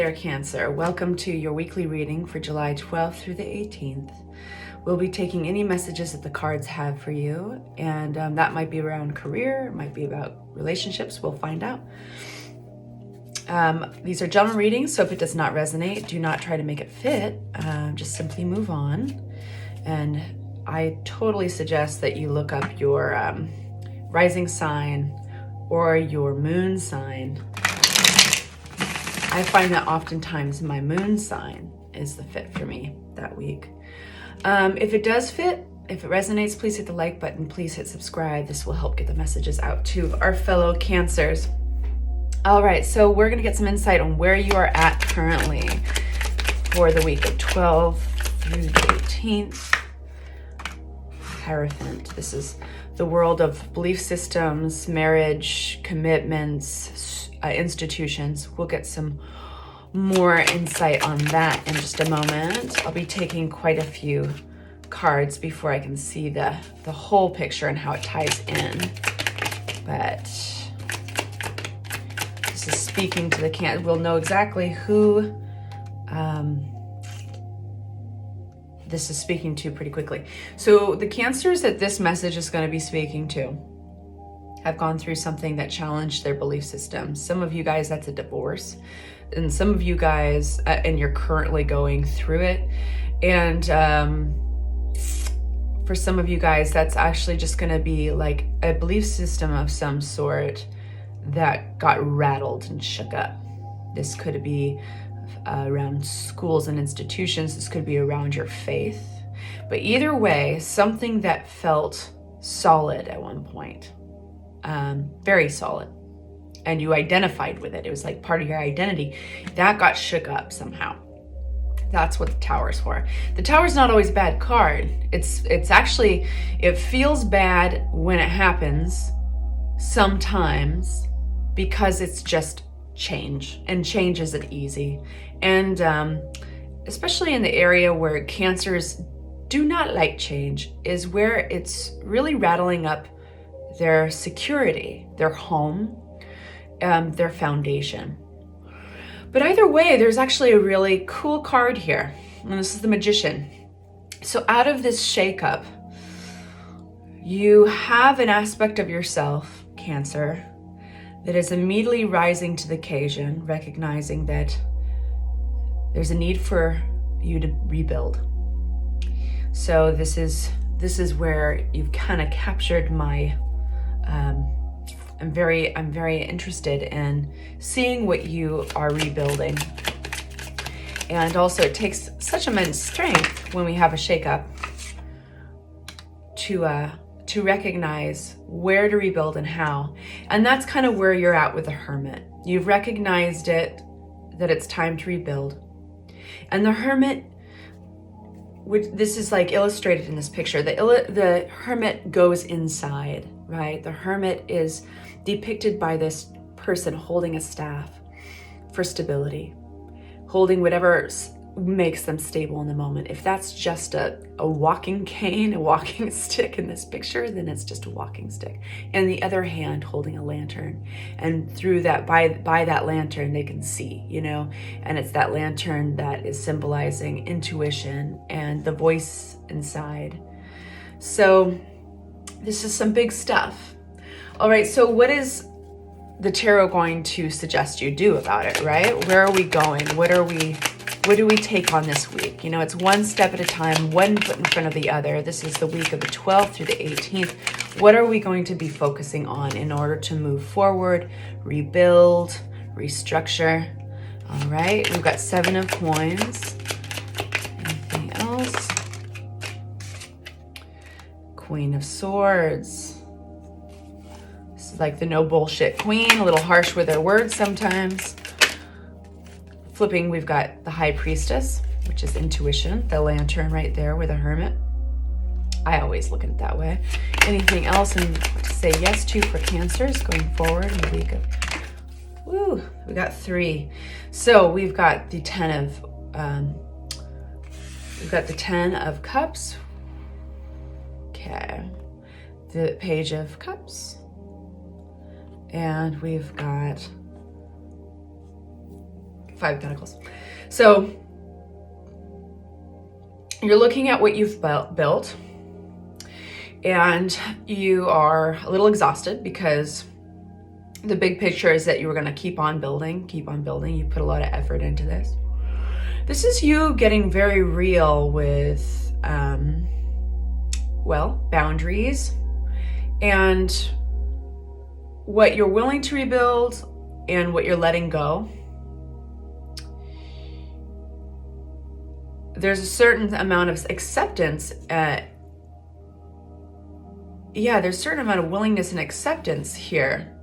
there, Cancer. Welcome to your weekly reading for July 12th through the 18th. We'll be taking any messages that the cards have for you, and that might be around career, it might be about relationships, we'll find out. These are general readings, so if it does not resonate, do not try to make it fit, just simply move on. And I totally suggest that you look up your rising sign or your moon sign. I find that oftentimes my moon sign is the fit for me that week. If it does fit, if it resonates, please hit the like button, please hit subscribe. This will help get the messages out to our fellow Cancers. All right, so we're gonna get some insight on where you are at currently for the week of 12 through the 18th. Hierophant, this is the world of belief systems, marriage, commitments, institutions. We'll get some more insight on that in just a moment. I'll be taking quite a few cards before I can see the whole picture and how it ties in. But this is speaking to the Cancer. We'll know exactly who this is speaking to pretty quickly. So the Cancers that this message is going to be speaking to have gone through something that challenged their belief system. Some of you guys, that's a divorce. And some of you guys, and you're currently going through it. And for some of you guys, that's actually just going to be like a belief system of some sort that got rattled and shook up. This could be around schools and institutions. This could be around your faith. But either way, something that felt solid at one point, very solid. And you identified with it. It was like part of your identity. That got shook up somehow. That's what the Tower's for. The Tower's not always a bad card. It's actually, it feels bad when it happens sometimes because it's just change, and change isn't easy. And especially in the area where Cancers do not like change is where it's really rattling up their security, their home, their foundation. But either way, there's actually a really cool card here, and this is the Magician. So out of this shakeup, you have an aspect of yourself, Cancer, that is immediately rising to the occasion, recognizing that there's a need for you to rebuild. So this is where you've kind of captured my I'm very interested in seeing what you are rebuilding. And also it takes such immense strength when we have a shakeup to recognize where to rebuild and how. And that's kind of where you're at with the Hermit. You've recognized it, that it's time to rebuild. And the Hermit, this is like illustrated in this picture. The Hermit goes inside, right? The Hermit is depicted by this person holding a staff for stability, holding whatever makes them stable in the moment. If that's just a walking cane, a walking stick in this picture, then it's just a walking stick. And the other hand holding a lantern. And through that, by that lantern, they can see, you know, and it's that lantern that is symbolizing intuition and the voice inside. So this is some big stuff. All right, so what is the tarot going to suggest you do about it, right? Where are we going? What do we take on this week? You know, it's one step at a time, one foot in front of the other. This is the week of the 12th through the 18th. What are we going to be focusing on in order to move forward, rebuild, restructure? All right, we've got 7 of Coins. Anything else? Queen of Swords. This is like the no bullshit queen, a little harsh with her words sometimes. Flipping, we've got the High Priestess, which is intuition, the lantern right there with a Hermit. I always look at it that way. Anything else and to say yes to for Cancers going forward in the week of, woo, we got 3. So we've got the 10 of Cups. Okay. The Page of Cups. And we've got Five of Pentacles. So you're looking at what you've built, and you are a little exhausted because the big picture is that you were going to keep on building. You put a lot of effort into this. This is you getting very real with, boundaries and what you're willing to rebuild and what you're letting go. There's a certain amount of acceptance. There's a certain amount of willingness and acceptance here.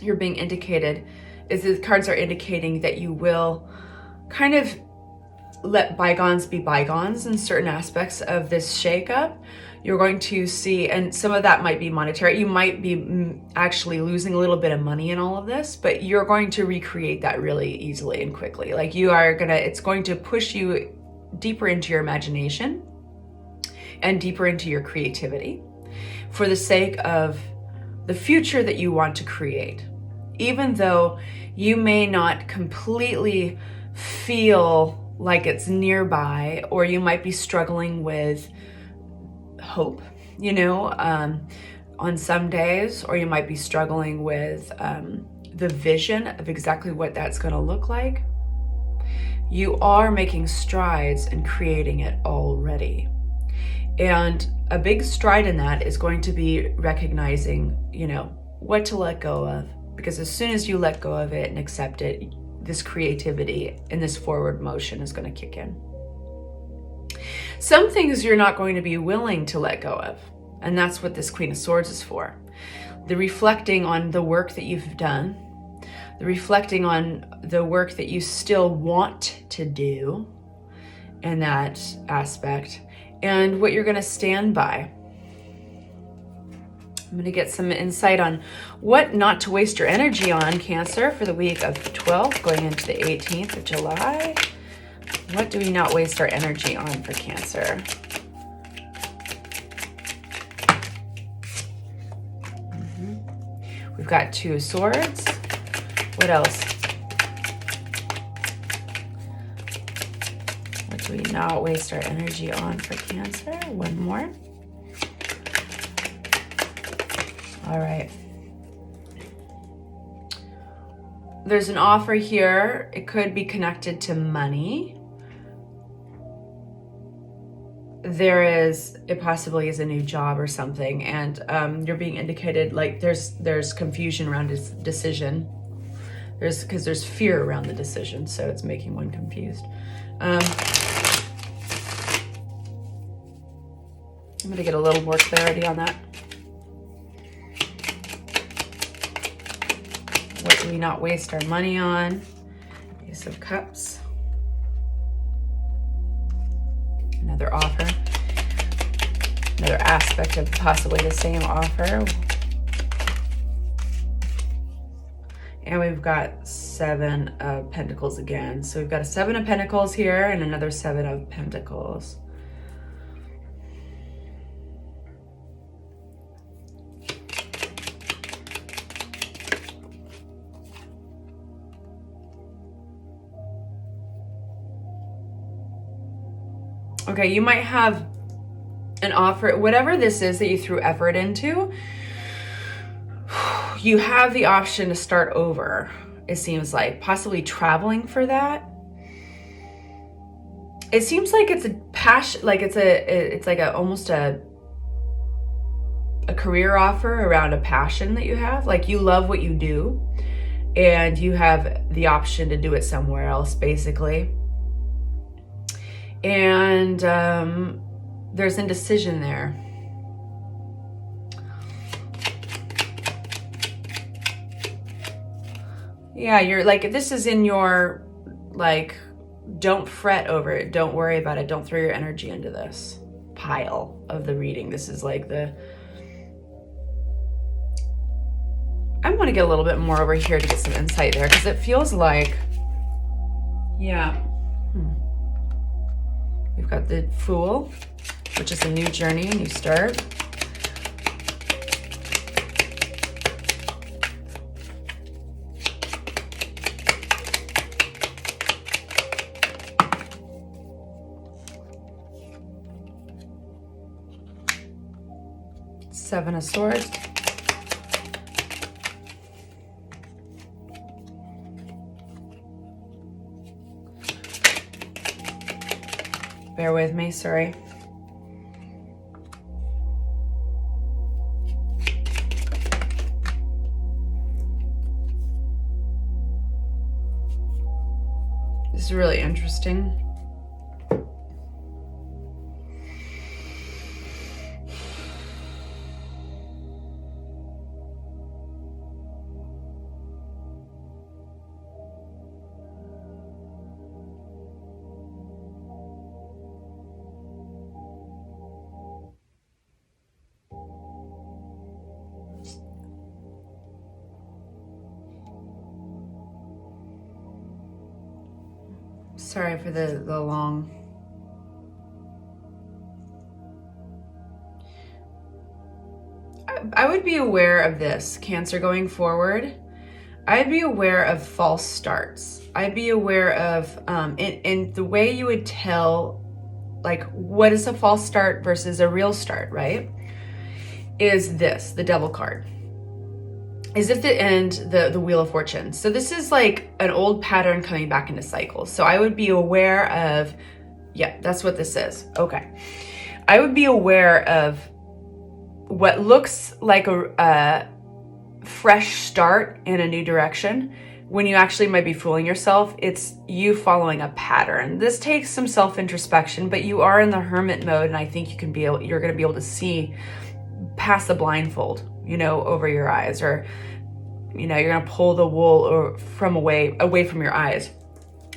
You're being indicated, is the cards are indicating that you will kind of let bygones be bygones in certain aspects of this shakeup. You're going to see, and some of that might be monetary. You might be actually losing a little bit of money in all of this, but you're going to recreate that really easily and quickly. Like it's going to push you deeper into your imagination and deeper into your creativity for the sake of the future that you want to create. Even though you may not completely feel like it's nearby, or you might be struggling with hope, on some days, or you might be struggling with the vision of exactly what that's going to look like. You are making strides and creating it already. And a big stride in that is going to be recognizing, what to let go of. Because as soon as you let go of it and accept it, this creativity and this forward motion is going to kick in. Some things you're not going to be willing to let go of. And that's what this Queen of Swords is for. The reflecting on the work that you've done, the reflecting on the work that you still want to do in that aspect, and what you're going to stand by. I'm going to get some insight on what not to waste your energy on, Cancer, for the week of the 12th going into the 18th of July. What do we not waste our energy on for Cancer? We've got Two of Swords. What else? What do we not waste our energy on for Cancer? One more. All right. There's an offer here. It could be connected to money. It possibly is a new job or something, and you're being indicated like there's confusion around this decision. Because there's fear around the decision, so it's making one confused. I'm going to get a little more clarity on that. What do we not waste our money on? Ace of Cups. Another offer. Another aspect of possibly the same offer. And we've got Seven of Pentacles again. So we've got a Seven of Pentacles here and another Seven of Pentacles. Okay, you might have an offer, whatever this is that you threw effort into, you have the option to start over, it seems like, possibly traveling for that. It seems like it's a passion, like it's like almost a career offer around a passion that you have. Like you love what you do and you have the option to do it somewhere else, basically. And there's indecision there. Yeah, you're like, this is in your, like, don't fret over it. Don't worry about it. Don't throw your energy into this pile of the reading. This is like I want to get a little bit more over here to get some insight there, because it feels like, yeah. We've got the Fool, which is a new journey, a new start. Seven of Swords. Bear with me, sorry. This is really interesting. Sorry for the long. I would be aware of this, Cancer, going forward. I'd be aware of false starts. I'd be aware of, and the way you would tell, like, what is a false start versus a real start, right? Is this, the Devil card. Is if the end, the Wheel of Fortune. So this is like an old pattern coming back into cycles. So I would be aware of, yeah, that's what this is. Okay. I would be aware of what looks like a fresh start in a new direction when you actually might be fooling yourself. It's you following a pattern. This takes some self-introspection, but you are in the hermit mode, and I think you're going to be able to see past the blindfold, you know, over your eyes, or, you know, you're going to pull the wool away from your eyes.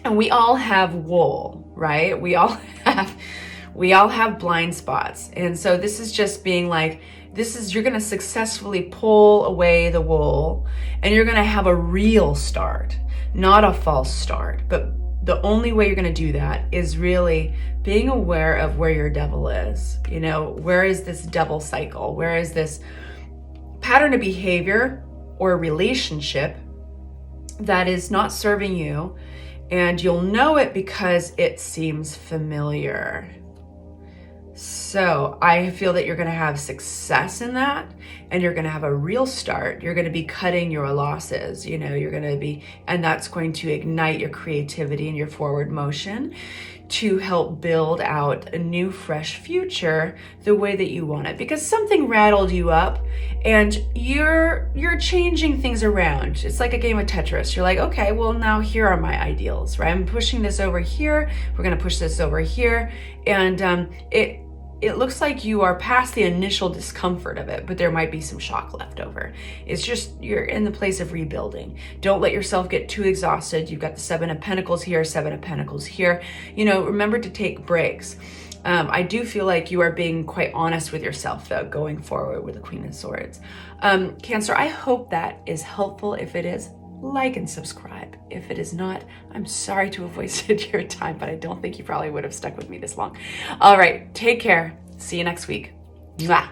And we all have wool, right? We all have blind spots. And so this is just being like, you're going to successfully pull away the wool, and you're going to have a real start, not a false start. But the only way you're going to do that is really being aware of where your devil is. You know, where is this devil cycle? Where is this pattern of behavior or relationship that is not serving you? And you'll know it because it seems familiar. So I feel that you're going to have success in that, and you're going to have a real start. You're going to be cutting your losses, you know, and that's going to ignite your creativity and your forward motion to help build out a new, fresh future the way that you want it. Because something rattled you up, and you're changing things around. It's like a game of Tetris. You're like, okay, well, now here are my ideals, right? I'm pushing this over here. We're going to push this over here. And it looks like you are past the initial discomfort of it, but there might be some shock left over. It's just, you're in the place of rebuilding. Don't let yourself get too exhausted. You've got the Seven of Pentacles here, Seven of Pentacles here. You know, remember to take breaks. I do feel like you are being quite honest with yourself, though, going forward with the Queen of Swords. Cancer, I hope that is helpful. If it is, like and subscribe. If it is not, I'm sorry to have wasted your time, but I don't think you probably would have stuck with me this long. All right, take care. See you next week. Mwah.